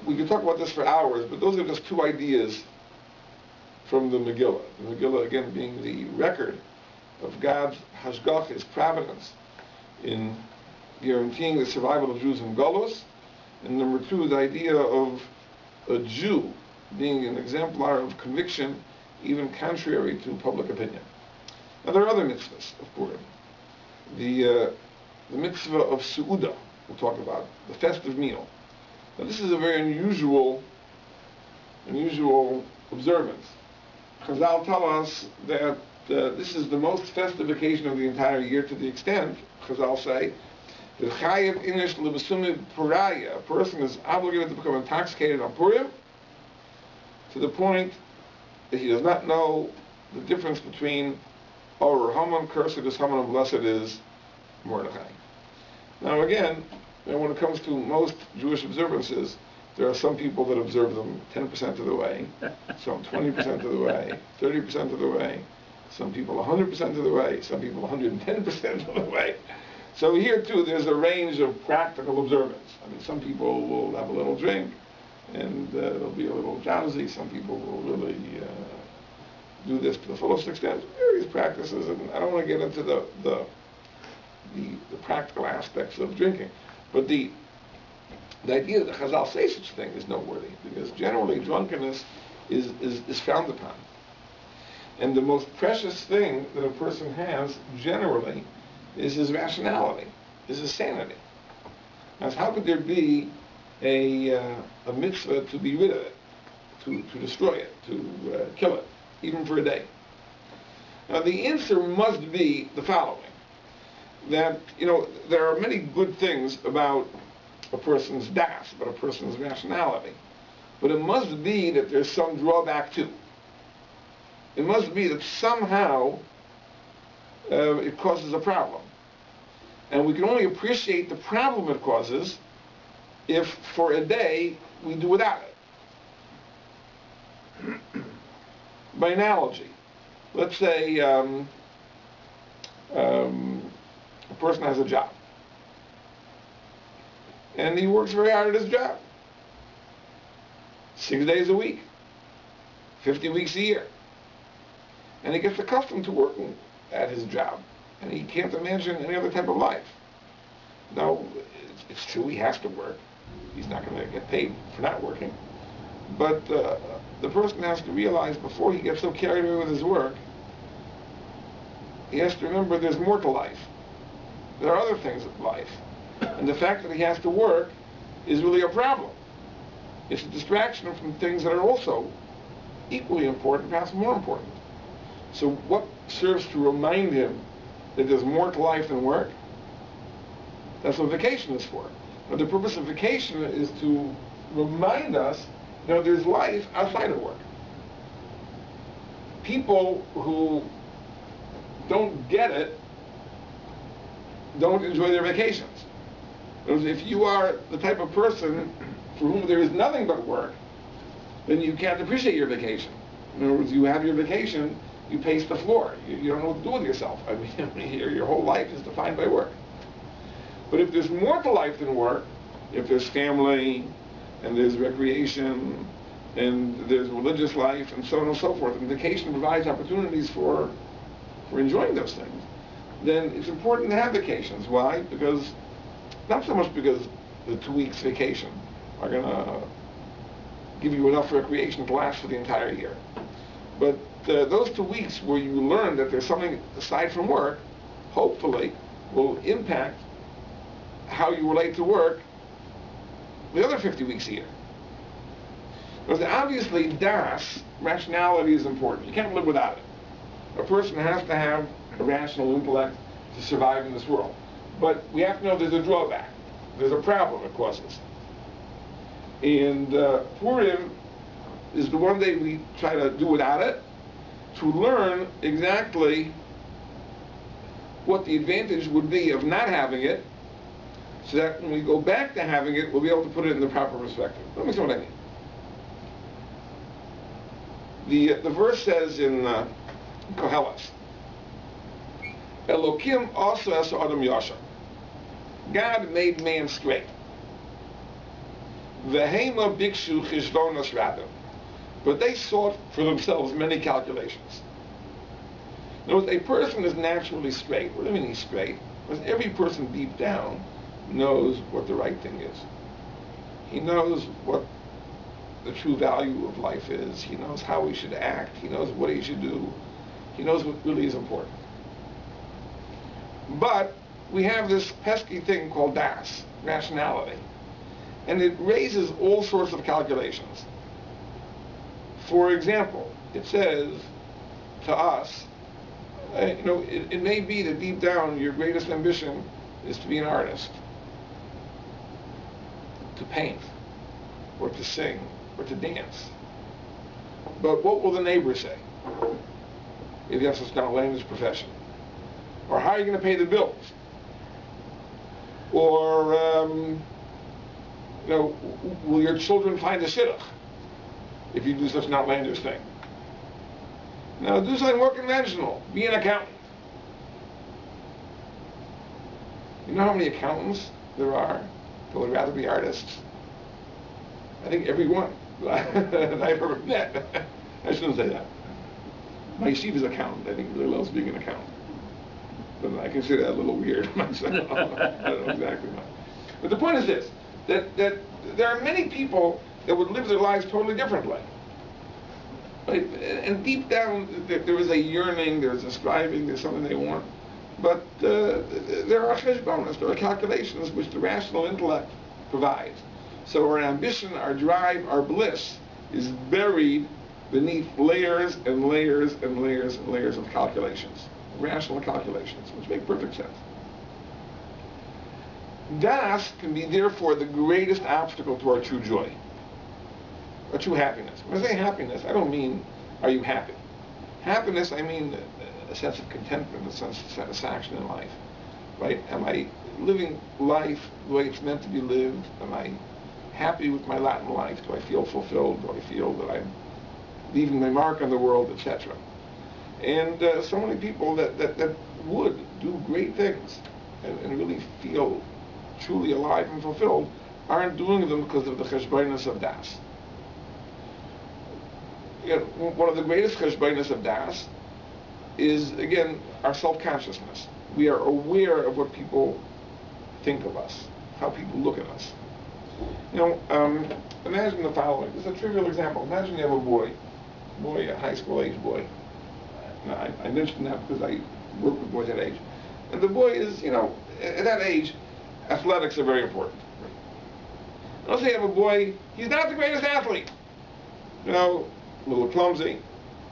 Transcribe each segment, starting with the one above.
we could talk about this for hours, but those are just two ideas from the Megillah. The Megillah, again, being the record of God's hashgach, His providence, in guaranteeing the survival of Jews in Golus. And number two, the idea of a Jew being an exemplar of conviction, even contrary to public opinion. Now, there are other mitzvahs of Purim. The mitzvah of Su'udah, we'll talk about, the festive meal. Now, this is a very unusual observance. Chazal tell us that this is the most festive occasion of the entire year, to the extent, Chazal say, that chayev inish lebesumid puraya, a person is obligated to become intoxicated on Purim, to the point that he does not know the difference between Or Haman, cursed is Haman, and blessed is Mordechai. Now again, when it comes to most Jewish observances, there are some people that observe them 10% of the way, some 20% of the way, 30% of the way, some people 100% of the way, some people 110% of the way. So here too, there's a range of practical observance. I mean, some people will have a little drink, and they'll be a little drowsy. Some people will really do this to the fullest extent. Various practices, and I don't want to get into the practical aspects of drinking. But the idea that Chazal say such a thing is noteworthy, because generally drunkenness is frowned upon. And the most precious thing that a person has, generally, is his rationality, is his sanity. Now, how could there be a mitzvah to be rid of it, to destroy it, to kill it, even for a day? Now, the answer must be the following, that, there are many good things about a person's das, about a person's rationality, but it must be that there's some drawback too. It must be that somehow it causes a problem. And we can only appreciate the problem it causes if, for a day, we do without it. By analogy, let's say a person has a job, and he works very hard at his job, 6 days a week, 50 weeks a year, and he gets accustomed to working at his job, and he can't imagine any other type of life. Now, it's true he has to work. He's not going to get paid for not working. But the person has to realize, before he gets so carried away with his work, he has to remember there's more to life. There are other things in life. And the fact that he has to work is really a problem. It's a distraction from things that are also equally important, perhaps more important. So what serves to remind him that there's more to life than work? That's what vacation is for. But the purpose of vacation is to remind us, there's life outside of work. People who don't get it don't enjoy their vacations. If you are the type of person for whom there is nothing but work, then you can't appreciate your vacation. In other words, you have your vacation, you pace the floor. You don't know what to do with yourself. I mean, your whole life is defined by work. But if there's more to life than work, if there's family, and there's recreation, and there's religious life, and so on and so forth, and vacation provides opportunities for enjoying those things, then it's important to have vacations. Why? Because, not so much because the 2 weeks vacation are going to give you enough recreation to last for the entire year, but those 2 weeks where you learn that there's something aside from work, hopefully will impact how you relate to work the other 50 weeks a year. Because obviously, das, rationality, is important. You can't live without it. A person has to have a rational intellect to survive in this world. But we have to know there's a drawback. There's a problem it causes. And Purim is the one day we try to do without it, to learn exactly what the advantage would be of not having it, so that when we go back to having it, we'll be able to put it in the proper perspective. Let me see what I mean. The verse says in Koheles, Elokim also asa adam yasha. God made man straight. Vehema bikshu chishvonos rabim. But they sought for themselves many calculations. In other words, a person is naturally straight. What do you mean he's straight? Because every person deep down knows what the right thing is. He knows what the true value of life is. He knows how he should act. He knows what he should do. He knows what really is important. But we have this pesky thing called das, rationality. And it raises all sorts of calculations. For example, it says to us, it may be that deep down your greatest ambition is to be an artist, to paint, or to sing, or to dance. But what will the neighbors say if you have such an outlandish profession? Or how are you going to pay the bills? Or, will your children find a shidduch if you do such an outlandish thing? Now, do something more conventional. Be an accountant. You know how many accountants there are that would rather be artists? I think every one that I've ever met. I shouldn't say that. My yeshiva's accountant, I think, really loves being an accountant. But I consider that a little weird myself. I don't know exactly why. But the point is this, that there are many people that would live their lives totally differently. Right? And deep down, there is a yearning, there's a striving, there's something they want. But there are cheshbonos, there are calculations which the rational intellect provides. So our ambition, our drive, our bliss is buried beneath layers and layers and layers and layers of calculations, rational calculations, which make perfect sense. Das can be therefore the greatest obstacle to our true joy, our true happiness. When I say happiness, I don't mean are you happy. Happiness, I mean a sense of contentment, a sense of satisfaction in life. Right? Am I living life the way it's meant to be lived? Am I happy with my Latin life? Do I feel fulfilled? Do I feel that I'm leaving my mark on the world, etc.? And so many people that would do great things and really feel truly alive and fulfilled aren't doing them because of the cheshbonos of das. One of the greatest cheshbonos of das is, again, our self-consciousness. We are aware of what people think of us, how people look at us. Imagine the following. This is a trivial example. Imagine you have a boy, a high school age boy. Now, I mentioned that because I work with boys that age. And the boy is, at that age, athletics are very important. And let's say you have a boy, he's not the greatest athlete. A little clumsy,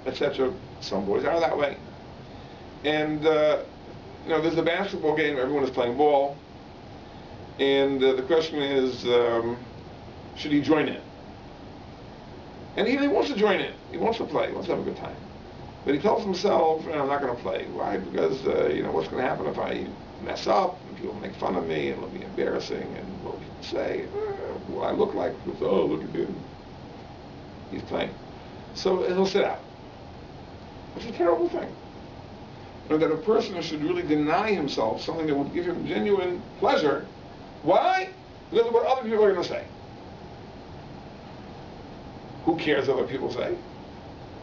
etc. Some boys are that way. And, there's a basketball game, everyone is playing ball. And the question is, should he join in? And he wants to join in. He wants to play. He wants to have a good time. But he tells himself, I'm not going to play. Why? Because, what's going to happen if I mess up? And people make fun of me, and it'll be embarrassing. And what will people say? What I look like? People say, oh, look at him. He's playing. So he'll sit out. It's a terrible thing. That a person should really deny himself something that would give him genuine pleasure. Why? Because of what other people are going to say. Who cares what other people say?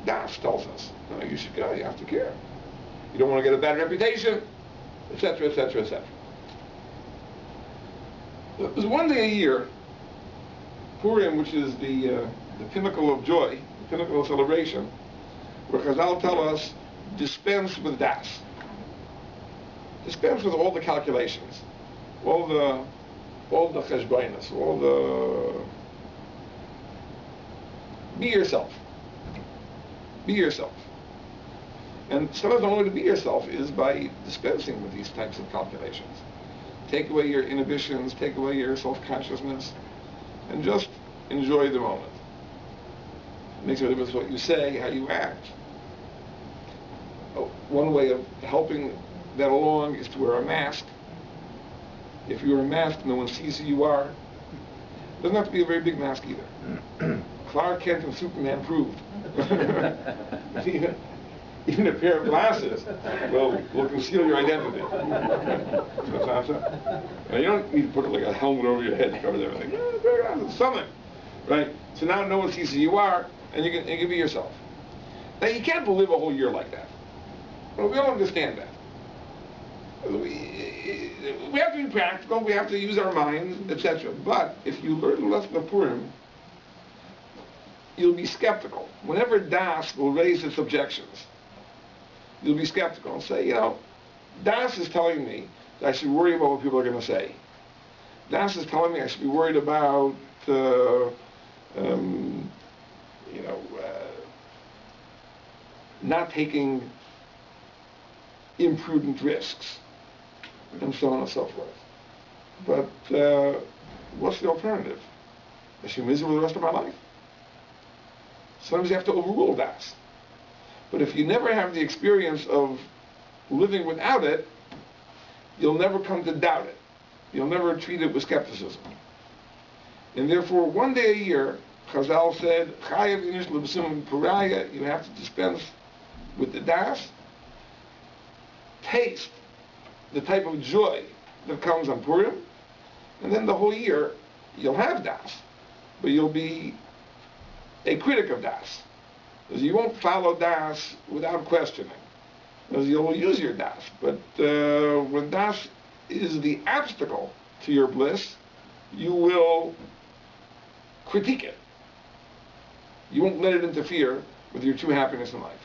Das tells us, you should go, you have to care. You don't want to get a bad reputation, etc., etc., etc. There's one day a year, Purim, which is the pinnacle of joy, the pinnacle of celebration, where Chazal tell us, dispense with das. Dispense with all the calculations, all the cheshbonos, all the... Be yourself. Be yourself. And sometimes the only way to be yourself is by dispensing with these types of calculations. Take away your inhibitions, take away your self-consciousness, and just enjoy the moment. It makes a difference what you say, how you act. One way of helping that along is to wear a mask. If you wear a mask, no one sees who you are. It doesn't have to be a very big mask either. Clark Kent and Superman proved. Even a pair of glasses will conceal your identity. You don't need to put like a helmet over your head that covers everything. A pair of glasses, something. right? So now no one sees who you are, and you can be yourself. Now you can't live a whole year like that. Well, we all understand that. We have to be practical, we have to use our minds, etc. But if you learn the lesson of Purim, you'll be skeptical. Whenever Das will raise its objections, you'll be skeptical and say, Das is telling me that I should worry about what people are going to say. Das is telling me I should be worried about, not taking imprudent risks, and so on and so forth. But what's the alternative? I should be miserable the rest of my life? Sometimes you have to overrule that. But if you never have the experience of living without it, you'll never come to doubt it. You'll never treat it with skepticism. And therefore, one day a year, Chazal said, Chayav inish l'b'sum puraya, you have to dispense with the das, taste the type of joy that comes on Purim, and then the whole year you'll have das, but you'll be a critic of das. Because you won't follow das without questioning. Because you'll use your das. But when das is the obstacle to your bliss, you will critique it. You won't let it interfere with your true happiness in life.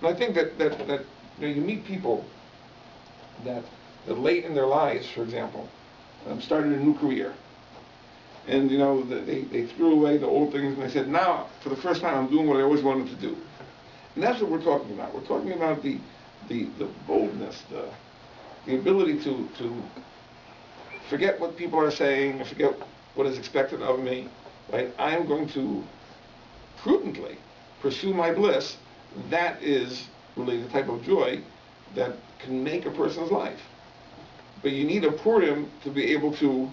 And I think that you meet people that late in their lives, for example, started a new career. And they threw away the old things and they said, now, for the first time, I'm doing what I always wanted to do. And that's what we're talking about. We're talking about the boldness, the ability to forget what people are saying, forget what is expected of me. Right? I am going to prudently pursue my bliss. That is really the type of joy that can make a person's life. But you need a Purim to be able to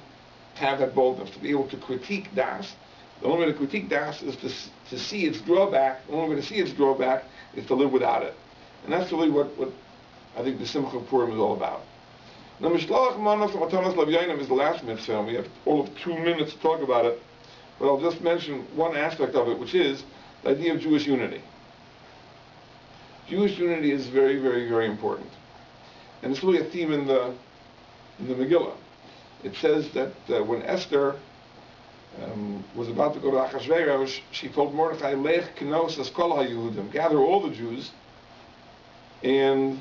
have that boldness, to be able to critique Das. The only way to critique Das is to see its drawback. The only way to see its drawback is to live without it. And that's really what I think the Simcha of Purim is all about. Now, Mishloach Manos Matanos Lavyanim is the last mitzvah, and we have all of 2 minutes to talk about it. But I'll just mention one aspect of it, which is the idea of Jewish unity. Jewish unity is very, very, very important. And it's really a theme in the Megilla. It says that when Esther was about to go to Achashverosh, she told Mordechai, Lech knos es kol ha-Yehudim, gather all the Jews, and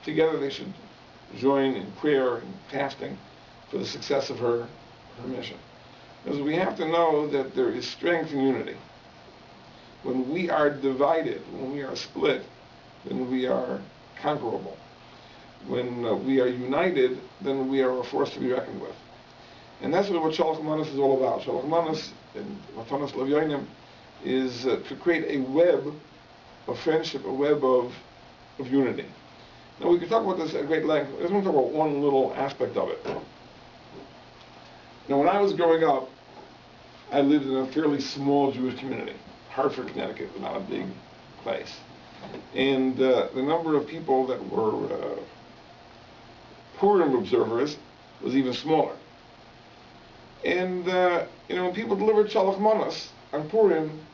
together they should join in prayer and fasting for the success of her mission. Because we have to know that there is strength in unity. When we are divided, when we are split, then we are conquerable. When we are united, then we are a force to be reckoned with. And that's what Shalach Manos is all about. Shalach Manos and Matanos Lavyanim is to create a web of friendship, a web of unity. Now we could talk about this at great length. I just want to talk about one little aspect of it. Now when I was growing up, I lived in a fairly small Jewish community. Hartford, Connecticut was not a big place. And the number of people that were Purim observers was even smaller. And when people delivered Shalach Manos on Purim,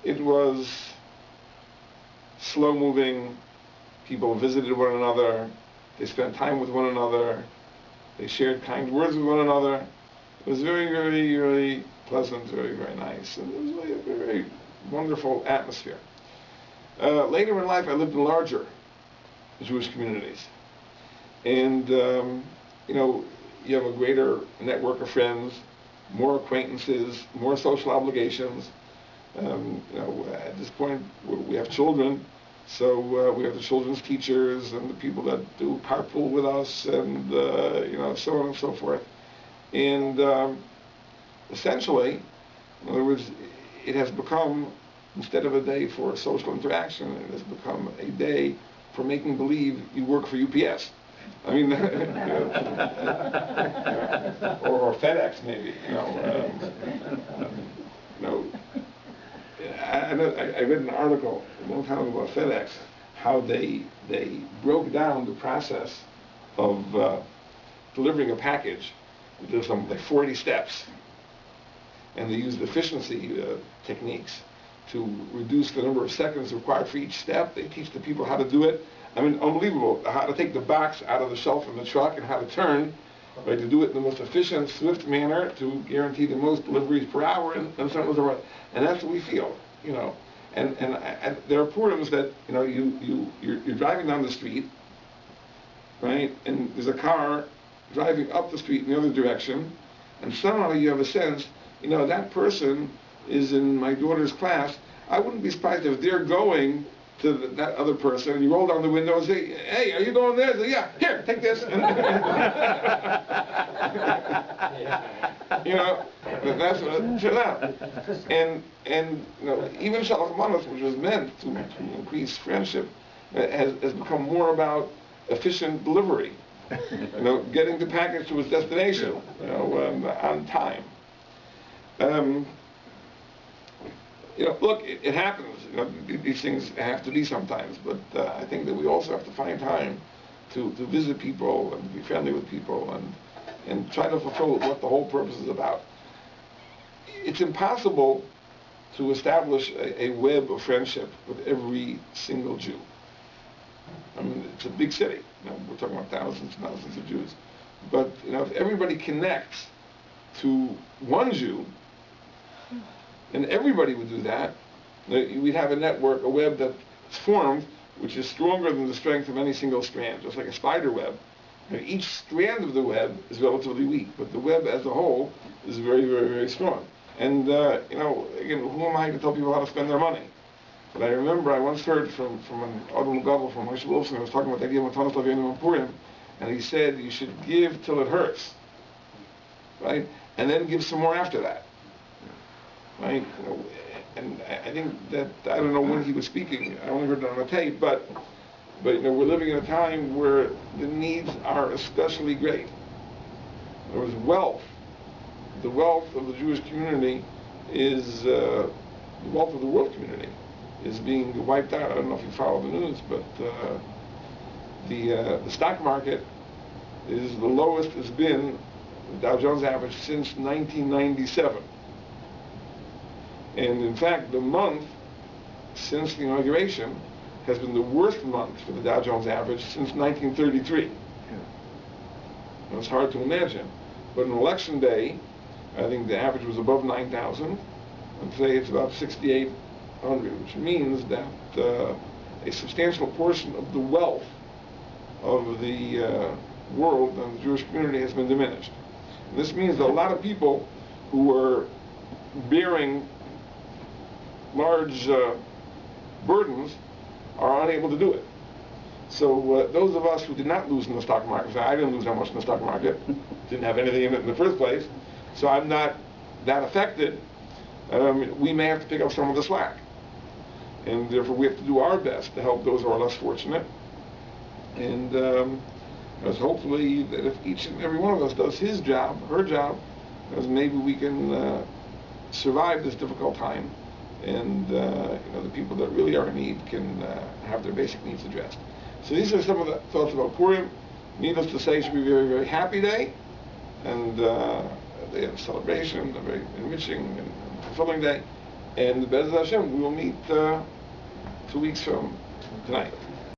it was slow-moving. People visited one another. They spent time with one another. They shared kind words with one another. It was very, very, very pleasant, very, very nice. And it was really a very, very wonderful atmosphere. Later in life, I lived in larger Jewish communities. And, you have a greater network of friends, more acquaintances, more social obligations. At this point, we have children, so we have the children's teachers and the people that do carpool with us, and, so on and so forth. And essentially, in other words, it has become, instead of a day for social interaction, it has become a day for making believe you work for UPS. I mean, or FedEx maybe. I read an article a long time ago about FedEx, how they broke down the process of delivering a package. There's like 40 steps, and they used efficiency techniques to reduce the number of seconds required for each step. They teach the people how to do it. I mean, unbelievable, how to take the box out of the shelf in the truck and how to turn, right, to do it in the most efficient, swift manner to guarantee the most deliveries per hour, and so on and so forth. And that's what we feel, you know. And there are Purims that, you know, you're driving down the street, right, and there's a car driving up the street in the other direction, and somehow you have a sense, you know, that person is in my daughter's class. I wouldn't be surprised if they're going to that other person, and you roll down the window and say, hey, are you going there? Say, yeah, here, take this. You know, that's what it turned out. And you know, even Shalach Manos, which was meant to increase friendship, has become more about efficient delivery. You know, getting the package to its destination, you know, on time. You know, look, it happens. You know, these things have to be sometimes, but I think that we also have to find time to visit people and be friendly with people and try to fulfill what the whole purpose is about. It's impossible to establish a web of friendship with every single Jew. I mean, it's a big city. You know, we're talking about thousands and thousands of Jews. But you know, if everybody connects to one Jew, and everybody would do that, we'd have a network, a web that's formed, which is stronger than the strength of any single strand, just like a spider web. And each strand of the web is relatively weak, but the web as a whole is very, very, very strong. And you know, again, who am I to tell people how to spend their money? But I remember I once heard from an Adam Gadol, from Moshe Wolfson, who was talking about the idea of Matanos L'Avinu and Purim, and he said you should give till it hurts, right? And then give some more after that. Right? You know, and I think that, I don't know when he was speaking, I only heard it on a tape, but you know, we're living in a time where the needs are especially great. There was wealth. The wealth of the Jewish community is, the wealth of the world community is being wiped out. I don't know if you follow the news, but the stock market is the lowest it's been, the Dow Jones average, since 1997. And in fact, the month since the inauguration has been the worst month for the Dow Jones average since 1933. Yeah. It's hard to imagine. But on election day, I think the average was above 9,000, and today it's about 6,800, which means that a substantial portion of the wealth of the world and the Jewish community has been diminished. And this means that a lot of people who are bearing large burdens are unable to do it. So those of us who did not lose in the stock market, I didn't lose that much in the stock market, didn't have anything in it in the first place, so I'm not that affected, we may have to pick up some of the slack. And therefore we have to do our best to help those who are less fortunate. And as hopefully that if each and every one of us does his job, her job, as maybe we can survive this difficult time, and you know, the people that really are in need can have their basic needs addressed. So these are some of the thoughts about Purim. Needless to say, it should be a very, very happy day, and a day of celebration, a very enriching and fulfilling day. And Be'ez Hashem, we will meet 2 weeks from tonight.